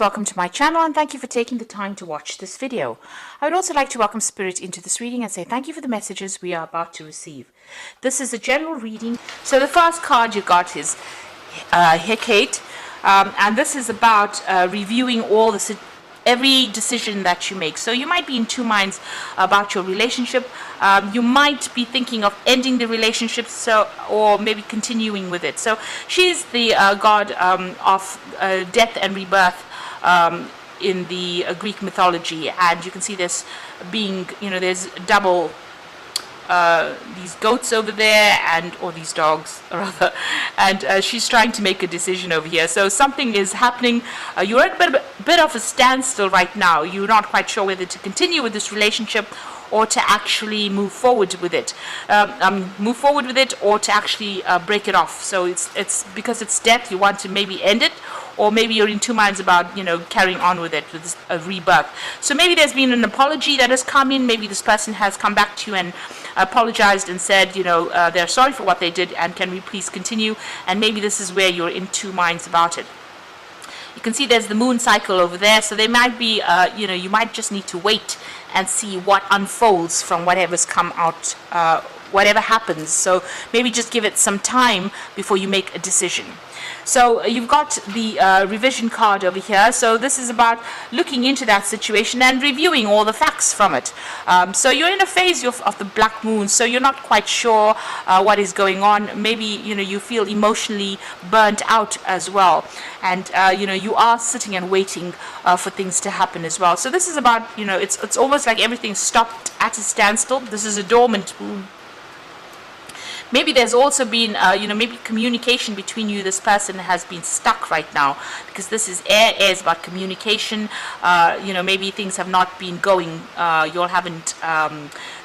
Welcome to my channel and thank you for taking the time to watch this video. I would also like to welcome Spirit into this reading and say thank you for the messages we are about to receive. This is a general reading. So the first card you got is Hecate, and this is about reviewing every decision that you make. So you might be in two minds about your relationship. You might be thinking of ending the relationship, or maybe continuing with it. So she's the god of death and rebirth in the Greek mythology, and you can see this being, there's double these goats over there, or these dogs rather, and she's trying to make a decision over here. So something is happening. You're at a bit of a standstill right now. You're not quite sure whether to continue with this relationship or to actually move forward with it, or to actually break it off. So it's because it's death, you want to maybe end it, or maybe you're in two minds about carrying on with it, with a rebirth. So maybe there's been an apology that has come in. Maybe this person has come back to you and apologized and said they're sorry for what they did and can we please continue. And maybe this is where you're in two minds about it. You can see there's the moon cycle over there, so there might be you might just need to wait and see what unfolds from whatever's come out, whatever happens. So maybe just give it some time before you make a decision. So you've got the revision card over here. So this is about looking into that situation and reviewing all the facts from it. So you're in a phase of the black moon, so you're not quite sure what is going on. Maybe you feel emotionally burnt out as well, and you are sitting and waiting for things to happen as well. So this is about it's almost like everything stopped at a standstill. This is a dormant moon. Maybe there's also been, maybe communication between you. This person has been stuck right now because this is air. Air is about communication. Maybe things have not been going. You all haven't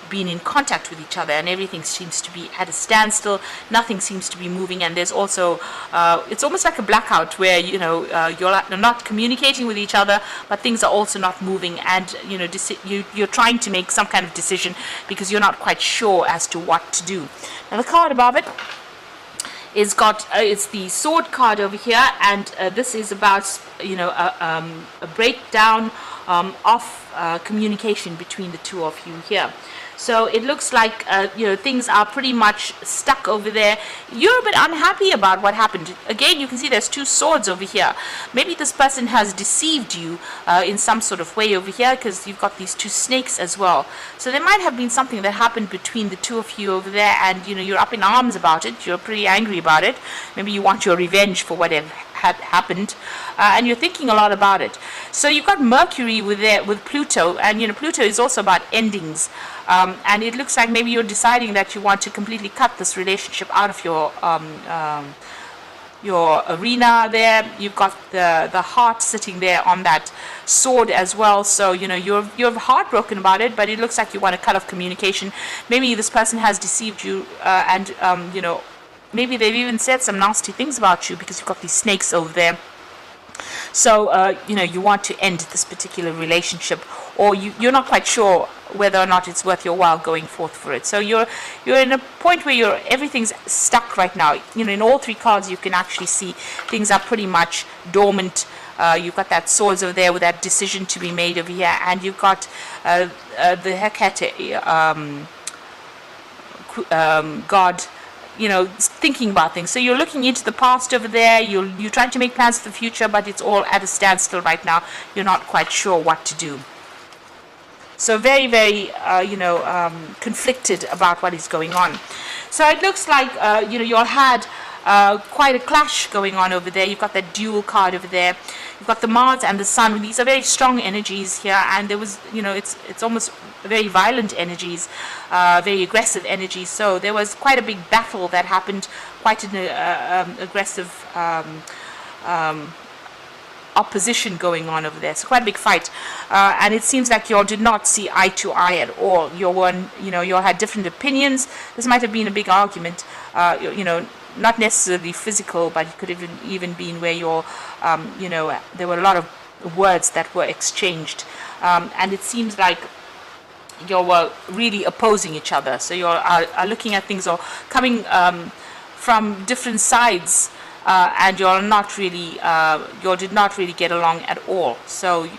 been in contact with each other, and everything seems to be at a standstill. Nothing seems to be moving, and there's also, it's almost like a blackout where you're not communicating with each other, but things are also not moving, and you're trying to make some kind of decision because you're not quite sure as to what to do. Now the card above it is it's the sword card over here, and this is about a breakdown of communication between the two of you here. So it looks like things are pretty much stuck over there. You're a bit unhappy about what happened. Again, you can see there's two swords over here. Maybe this person has deceived you in some sort of way over here, because you've got these two snakes as well. So there might have been something that happened between the two of you over there, and you're up in arms about it. You're pretty angry about it. Maybe you want your revenge for whatever had happened, and you're thinking a lot about it. So you've got Mercury with Pluto, and Pluto is also about endings, and it looks like maybe you're deciding that you want to completely cut this relationship out of your arena there. You've got the heart sitting there on that sword as well. So you're heartbroken about it, but it looks like you want to cut off communication. Maybe this person has deceived you, and maybe they've even said some nasty things about you because you've got these snakes over there. So you want to end this particular relationship, or you're not quite sure whether or not it's worth your while going forth for it. So you're in a point where everything's stuck right now. In all three cards you can actually see things are pretty much dormant. You've got that swords over there with that decision to be made over here, and you've got the Hecate god, thinking about things. So you're looking into the past over there. You're trying to make plans for the future, but it's all at a standstill right now. You're not quite sure what to do. So very, very, conflicted about what is going on. So it looks like, you all had quite a clash going on over there. You've got that dual card over there. You've got the Mars and the Sun. These are very strong energies here, and there was, it's almost very violent energies, very aggressive energies. So there was quite a big battle that happened, quite an aggressive opposition going on over there. So quite a big fight, and it seems like you all did not see eye to eye at all. You all had different opinions. This might have been a big argument, not necessarily physical, but it could have even been where there were a lot of words that were exchanged, and it seems like you were really opposing each other. So you are looking at things or coming from different sides and you did not really get along at all. So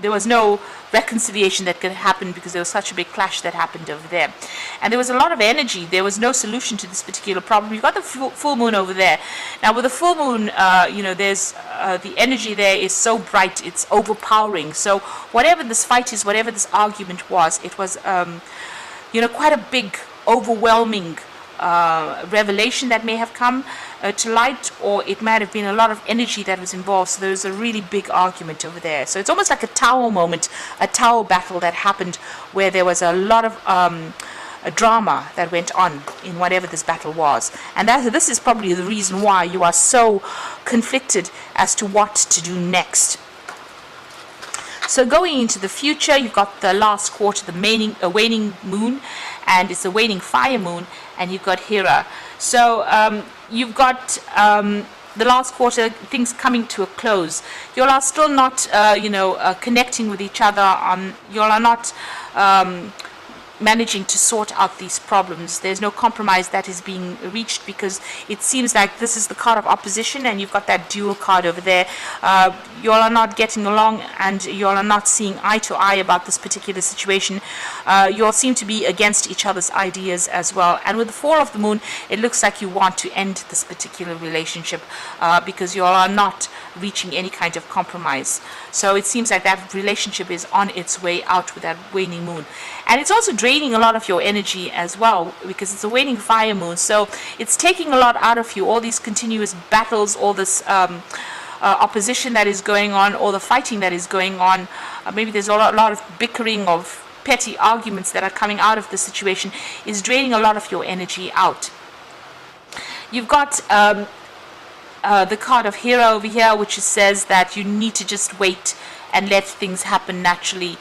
there was no reconciliation that could happen because there was such a big clash that happened over there. And there was a lot of energy. There was no solution to this particular problem. You've got the full moon over there. Now with the full moon, there's the energy there is so bright, it's overpowering. So whatever this fight is, whatever this argument was, it was, quite a big, overwhelming revelation that may have come to light, or it might have been a lot of energy that was involved. So there was a really big argument over there. So it's almost like a tower moment, a tower battle that happened where there was a lot of a drama that went on in whatever this battle was. And this is probably the reason why you are so conflicted as to what to do next. So going into the future, you've got the last quarter, the waning moon, and it's a waning fire moon, and you've got Hera. So you've got the last quarter, things coming to a close. You all are still not, connecting with each other. You all are not managing to sort out these problems. There's no compromise that is being reached because it seems like this is the card of opposition, and you've got that dual card over there. You all are not getting along, and you all are not seeing eye to eye about this particular situation. You all seem to be against each other's ideas as well. And with the fall of the moon, it looks like you want to end this particular relationship because you all are not reaching any kind of compromise. So it seems like that relationship is on its way out with that waning moon. And it's also draining a lot of your energy as well because it's a waning fire moon. So it's taking a lot out of you, all these continuous battles, all this opposition that is going on, all the fighting that is going on. Maybe there's a lot of bickering, of petty arguments that are coming out of the situation, is draining a lot of your energy out. You've got the card of Hera over here, which says that you need to just wait and let things happen naturally.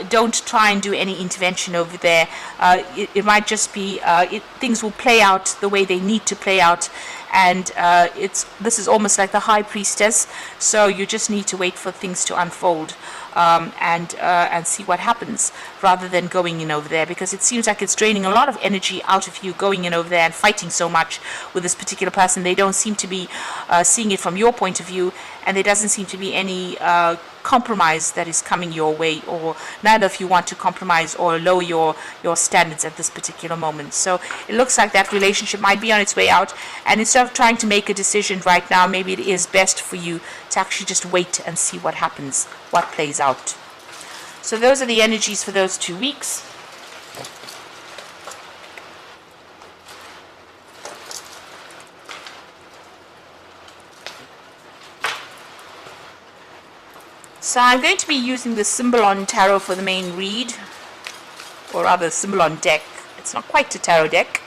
Don't try and do any intervention over there. It might just be things will play out the way they need to play out, and this is almost like the high priestess. So you just need to wait for things to unfold and see what happens, rather than going in over there, because it seems like it's draining a lot of energy out of you going in over there and fighting so much with this particular person. They don't seem to be seeing it from your point of view, and there doesn't seem to be any compromise that is coming your way, or neither of you want to compromise or lower your standards at this particular moment. So it looks like that relationship might be on its way out, and instead of trying to make a decision right now, maybe it is best for you to actually just wait and see what happens, what plays out. So those are the energies for those 2 weeks. So I'm going to be using the Symbolon Tarot for the main read, or rather Symbolon deck. It's not quite a tarot deck.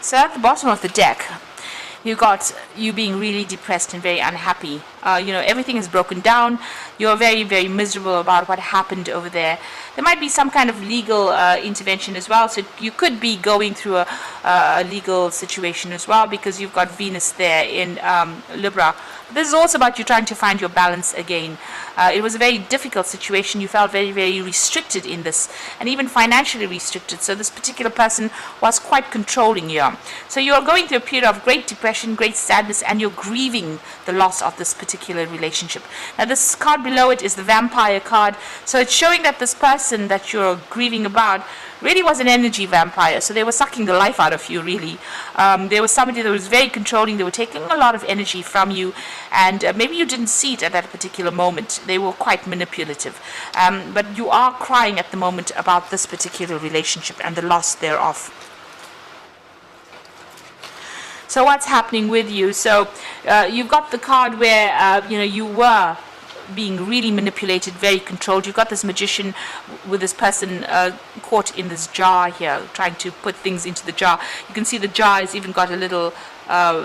So at the bottom of the deck, you got you being really depressed and very unhappy. Everything is broken down. You're very, very miserable about what happened over there. There might be some kind of legal intervention as well. So you could be going through a legal situation as well, because you've got Venus there in Libra. This is also about you trying to find your balance again. It was a very difficult situation. You felt very, very restricted in this, and even financially restricted. So this particular person was quite controlling you. So you're going through a period of great depression, great sadness, and you're grieving the loss of this particular relationship. Now this card below it is the Vampire card. So it's showing that this person that you're grieving about really was an energy vampire. So they were sucking the life out of you, really. There was somebody that was very controlling. They were taking a lot of energy from you, and maybe you didn't see it at that particular moment. They were quite manipulative. But you are crying at the moment about this particular relationship and the loss thereof. So what's happening with you? So you've got the card where you were being really manipulated, very controlled. You've got this magician with this person caught in this jar here, trying to put things into the jar. You can see the jar has even got a little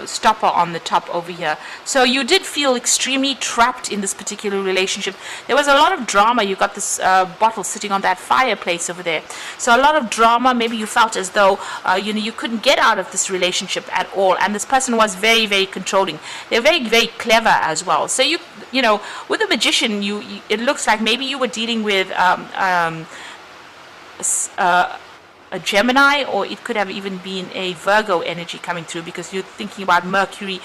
stopper on the top over here. So you did feel extremely trapped in this particular relationship. There was a lot of drama. You got this bottle sitting on that fireplace over there. So a lot of drama. Maybe you felt as though you couldn't get out of this relationship at all. And this person was very, very controlling. They're very, very clever as well. So with a magician, it looks like maybe you were dealing with a Gemini, or it could have even been a Virgo energy coming through, because you're thinking about Mercury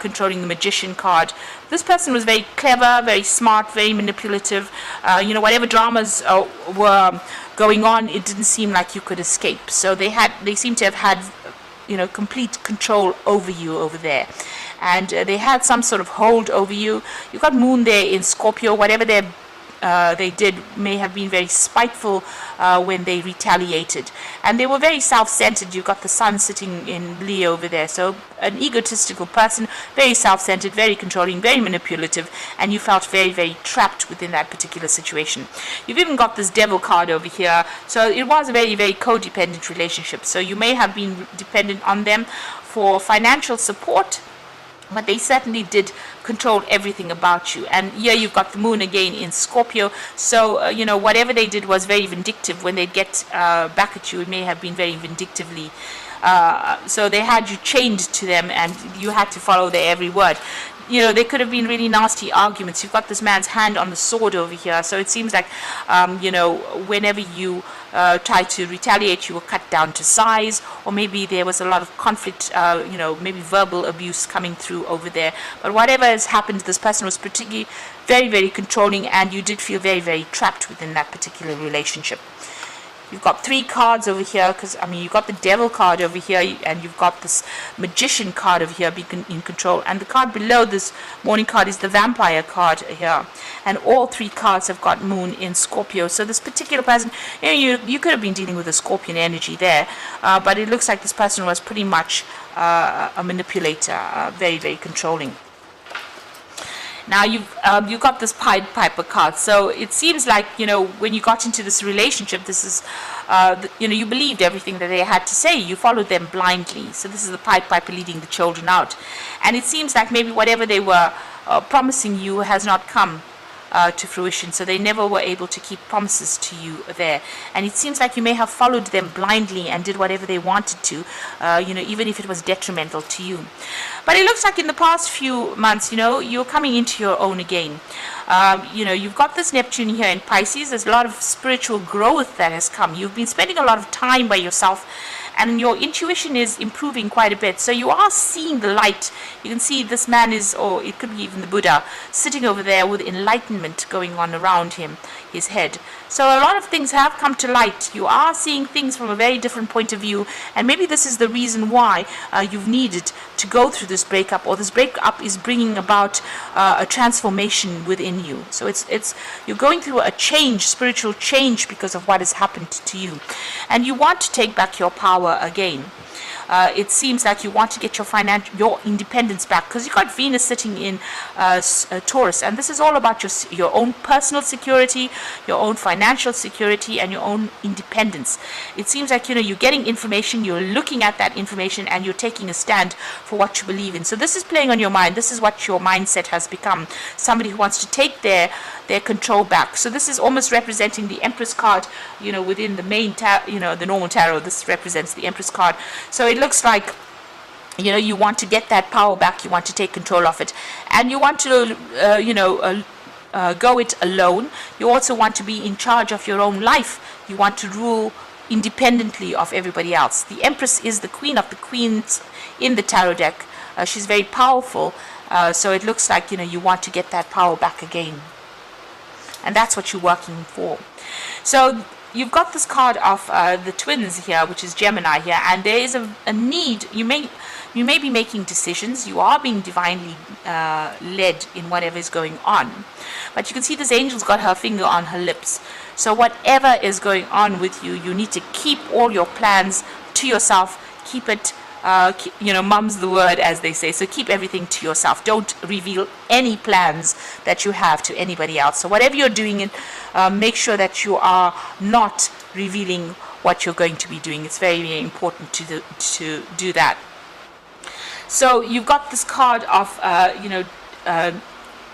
controlling the Magician card. This person was very clever, very smart, very manipulative. Whatever dramas were going on, it didn't seem like you could escape. So they seem to have had complete control over you over there. And they had some sort of hold over you. You got Moon there in Scorpio. Whatever they did may have been very spiteful when they retaliated, and they were very self-centered. You got the Sun sitting in Leo over there, so an egotistical person, very self-centered, very controlling, very manipulative, and you felt very, very trapped within that particular situation. You've even got this Devil card over here, so it was a very, very codependent relationship. So you may have been dependent on them for financial support, but they certainly did control everything about you. And here you've got the Moon again in Scorpio. So, whatever they did was very vindictive. When they'd get back at you, it may have been very vindictively. So they had you chained to them, and you had to follow their every word. There could have been really nasty arguments. You've got this man's hand on the sword over here. So it seems like, whenever you try to retaliate, you were cut down to size, or maybe there was a lot of conflict, maybe verbal abuse coming through over there. But whatever has happened, this person was particularly very, very controlling, and you did feel very, very trapped within that particular relationship. You've got 3 cards over here, because you've got the Devil card over here, and you've got this Magician card over here being in control, and the card below this Morning card is the Vampire card here, and all 3 cards have got Moon in Scorpio. So this particular person, you could have been dealing with a Scorpion energy there, but it looks like this person was pretty much a manipulator, very, very controlling. Now you've got this Pied Piper card, so it seems like when you got into this relationship, this is you believed everything that they had to say. You followed them blindly. So this is the Pied Piper leading the children out, and it seems like maybe whatever they were promising you has not come to fruition. So they never were able to keep promises to you there, and it seems like you may have followed them blindly and did whatever they wanted to, even if it was detrimental to you. But it looks like in the past few months, you're coming into your own again. You've got this Neptune here in Pisces. There's a lot of spiritual growth that has come. You've been spending a lot of time by yourself, and your intuition is improving quite a bit. So you are seeing the light. You can see this man is, or it could be even the Buddha, sitting over there with enlightenment going on around him, his head. So a lot of things have come to light. You are seeing things from a very different point of view, and maybe this is the reason why you've needed to go through this breakup, or this breakup is bringing about a transformation within you. So it's you're going through a change, spiritual change, because of what has happened to you, and you want to take back your power again. It seems like you want to get your independence back, because you got Venus sitting in Taurus, and this is all about your own personal security, your own financial security, and your own independence. It seems like you're getting information, you're looking at that information, and you're taking a stand for what you believe in. So this is playing on your mind. This is what your mindset has become. Somebody who wants to take their control back. So this is almost representing the Empress card, within the main the normal tarot. This represents the Empress card. So it looks like you want to get that power back, you want to take control of it, and you want to go it alone. You also want to be in charge of your own life. You want to rule independently of everybody else. The Empress is the queen of the queens in the tarot deck. She's very powerful, so it looks like you want to get that power back again, and that's what you're working for. So you've got this card of the twins here, which is Gemini here, and there is a need. You may be making decisions. You are being divinely led in whatever is going on, but you can see this angel's got her finger on her lips. So whatever is going on with you, you need to keep all your plans to yourself. Keep it mum's the word, as they say. So keep everything to yourself. Don't reveal any plans that you have to anybody else. So whatever you're doing, make sure that you are not revealing what you're going to be doing. It's very, very important to do that. So you've got this card of,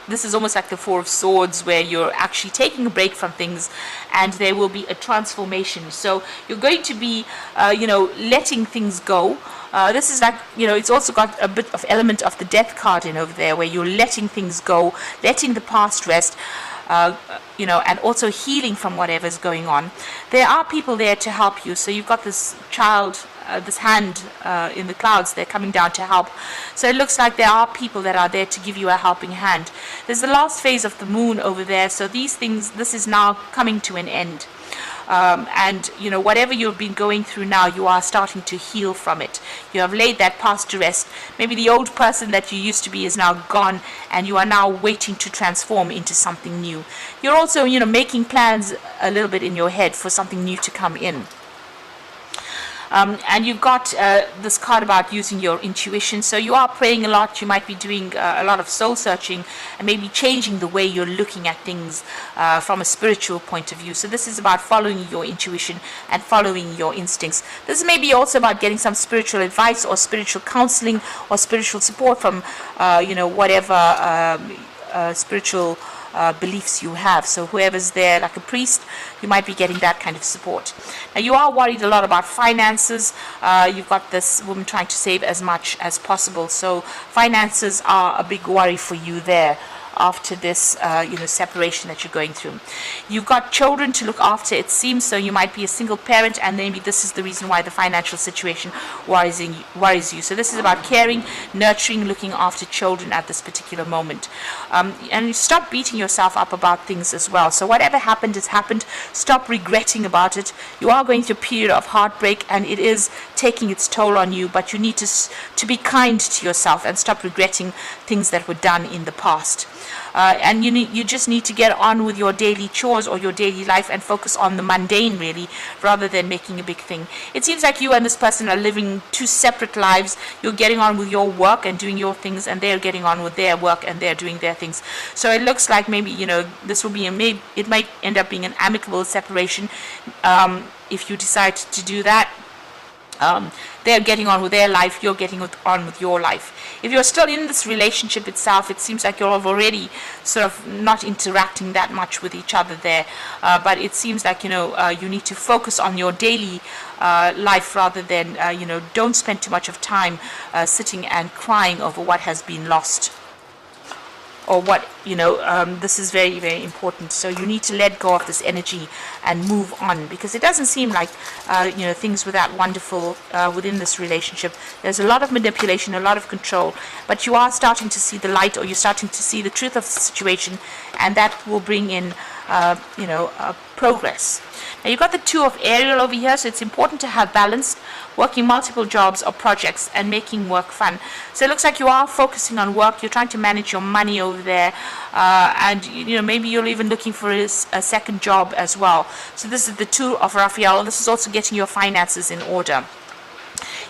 this is almost like the Four of Swords, where you're actually taking a break from things and there will be a transformation. So you're going to be, letting things go. This is like, it's also got a bit of element of the Death card in over there, where you're letting things go, letting the past rest, and also healing from whatever's going on. There are people there to help you. So you've got this child, this hand in the clouds, they're coming down to help. So it looks like there are people that are there to give you a helping hand. There's the last phase of the moon over there. So these things, this is now coming to an end. And whatever you've been going through now, you are starting to heal from it. You have laid that past to rest. Maybe the old person that you used to be is now gone, and you are now waiting to transform into something new. You're also making plans a little bit in your head for something new to come in. And you've got this card about using your intuition. So you are praying a lot. You might be doing a lot of soul searching and maybe changing the way you're looking at things from a spiritual point of view. So this is about following your intuition and following your instincts. This is maybe also about getting some spiritual advice or spiritual counseling or spiritual support from, whatever spiritual beliefs you have. So whoever's there, like a priest, you might be getting that kind of support. Now you are worried a lot about finances. You've got this woman trying to save as much as possible. So finances are a big worry for you there after this separation that you're going through. You've got children to look after, it seems. So you might be a single parent, and maybe this is the reason why the financial situation worries you. So this is about caring, nurturing, looking after children at this particular moment. And you stop beating yourself up about things as well. So whatever happened has happened. Stop regretting about it. You are going through a period of heartbreak, and it is taking its toll on you, but you need to be kind to yourself and stop regretting things that were done in the past. And you just need to get on with your daily chores or your daily life and focus on the mundane, really, rather than making a big thing. It seems like you and this person are living two separate lives. You're getting on with your work and doing your things, and they're getting on with their work and they're doing their things. So it looks like maybe this will be it might end up being an amicable separation if you decide to do that. They're getting on with their life, you're getting on with your life. If you're still in this relationship itself, it seems like you're already sort of not interacting that much with each other there. But it seems like, you need to focus on your daily life rather than, don't spend too much of time sitting and crying over what has been lost. Or what, this is very, very important. So you need to let go of this energy and move on, because it doesn't seem like, things were that wonderful within this relationship. There's a lot of manipulation, a lot of control, but you are starting to see the light, or you're starting to see the truth of the situation, and that will bring in, progress. Now you've got the Two of Ariel over here, so it's important to have balance, working multiple jobs or projects and making work fun. So it looks like you are focusing on work, you're trying to manage your money over there, and maybe you're even looking for a second job as well. So this is the Two of Raphael. This is also getting your finances in order.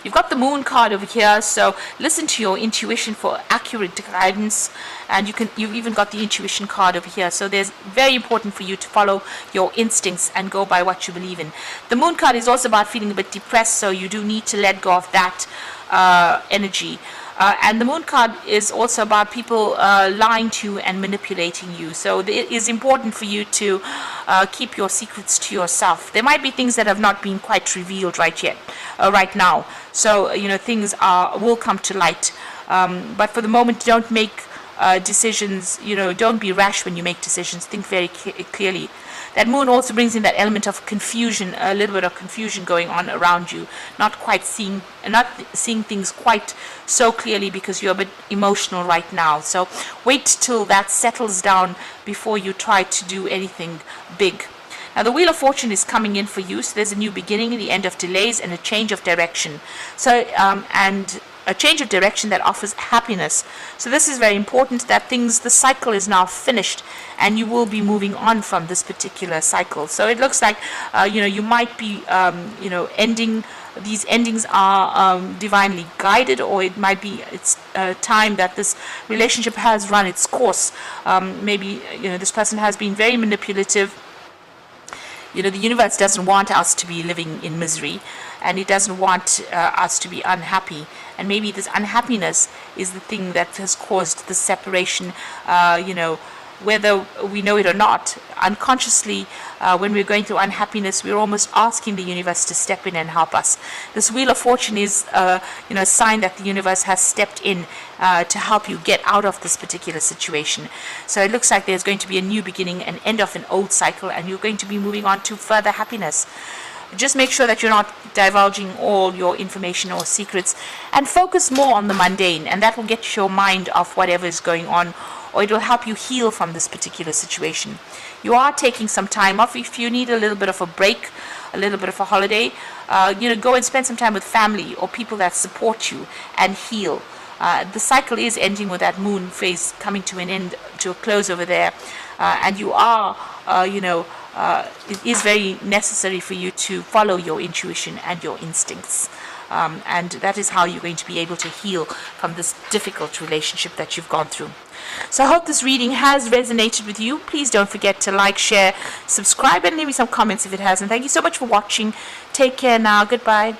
You've got the Moon card over here, so listen to your intuition for accurate guidance, and you've even got the Intuition card over here. So there's very important for you to follow your instincts and go by what you believe in. The Moon card is also about feeling a bit depressed, so you do need to let go of that energy. And the Moon card is also about people lying to you and manipulating you. So it is important for you to keep your secrets to yourself. There might be things that have not been quite revealed right now. So, things will come to light. But for the moment, don't make decisions, don't be rash when you make decisions. Think very clearly. That moon also brings in that element of confusion, a little bit of confusion going on around you, not seeing things quite so clearly because you're a bit emotional right now. So wait till that settles down before you try to do anything big. Now the Wheel of Fortune is coming in for you, so there's a new beginning, the end of delays, and a change of direction. So and a change of direction that offers happiness. So this is very important, that the cycle is now finished and you will be moving on from this particular cycle. So it looks like, you might be, these endings are divinely guided, or it might be it's time that this relationship has run its course. Maybe, this person has been very manipulative. The universe doesn't want us to be living in misery, and it doesn't want us to be unhappy. and maybe this unhappiness is the thing that has caused the separation, whether we know it or not. Unconsciously, when we're going through unhappiness, we're almost asking the universe to step in and help us. This Wheel of Fortune is a sign that the universe has stepped in to help you get out of this particular situation. So it looks like there's going to be a new beginning, an end of an old cycle, and you're going to be moving on to further happiness. Just make sure that you're not divulging all your information or secrets, and focus more on the mundane, and that will get your mind off whatever is going on, or it will help you heal from this particular situation. You are taking some time off. If you need a little bit of a break, a little bit of a holiday, go and spend some time with family or people that support you and heal. The cycle is ending with that moon phase coming to an end, to a close over there, and you are, it is very necessary for you to follow your intuition and your instincts. And that is how you're going to be able to heal from this difficult relationship that you've gone through. So I hope this reading has resonated with you. Please don't forget to like, share, subscribe, and leave me some comments if it has. And thank you so much for watching. Take care now. Goodbye.